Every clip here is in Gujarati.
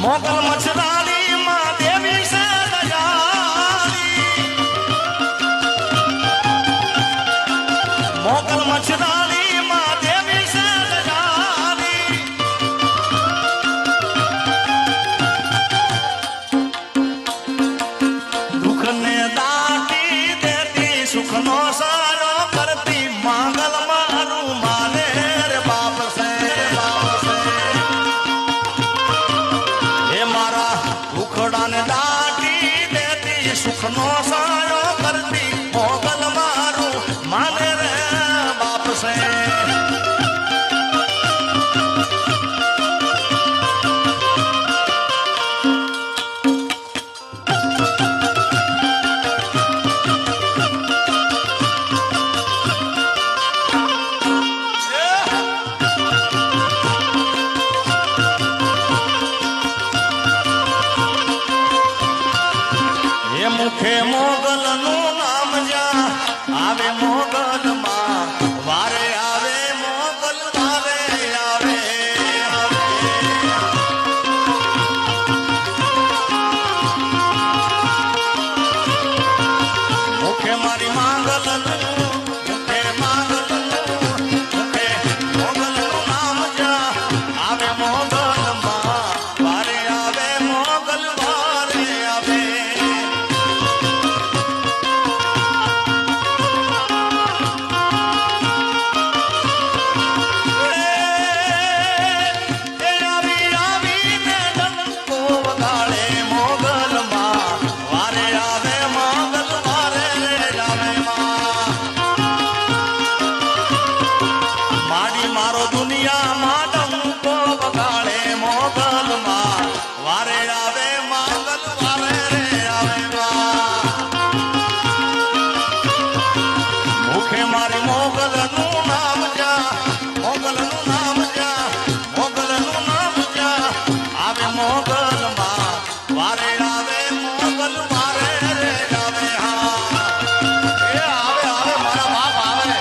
મોગલ મછરાલી માં દેવી છે દયાળી, મોગલ મછરાલી માં દેવી છે દયાળી, દુઃખ ને દાટી દેતી સુખ નો સારો કરતી માંગલ મારું માને રે બાપ છે, ઉખડાને દાટી દેતી સુખનો સારો કરતી મોગલ મારું માને રે બાપ છે. મુખે મોગલ નું નામ જા આવે મોગલ માં વારે આવે મોગલ વારે આવે, મુખે મારી માંગલ મુખે માંગલ મુખે મોગલ નું નામ જા આવે મોગલ માં વારે આવે મોગલ વારે આવે. મારો દુનિયામાં ડંકો વગાડે મોગલ માં વારે આવે મોગલ વારે રે આવે, મુખે મારી મોગલ નું નામ જા મોગલ નું નામ જા મોગલ નું નામ જા આવે મોગલ માં વારે આવે મોગલ વારે રે આવે. હા એ આવે આવે મારા બાપ આવે.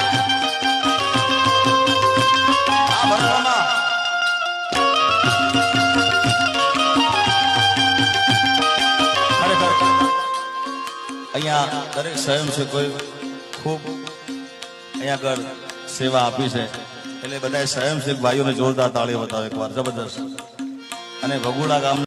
અહીંયા દરેક સ્વયંસેવકોએ ખૂબ અહીંયા આગળ સેવા આપી છે એટલે બધા સ્વયંસેવક ભાઈઓને જોરદાર તાળીઓ બતાવે એકવાર જબરદસ્ત. અને ભગુડા ગામ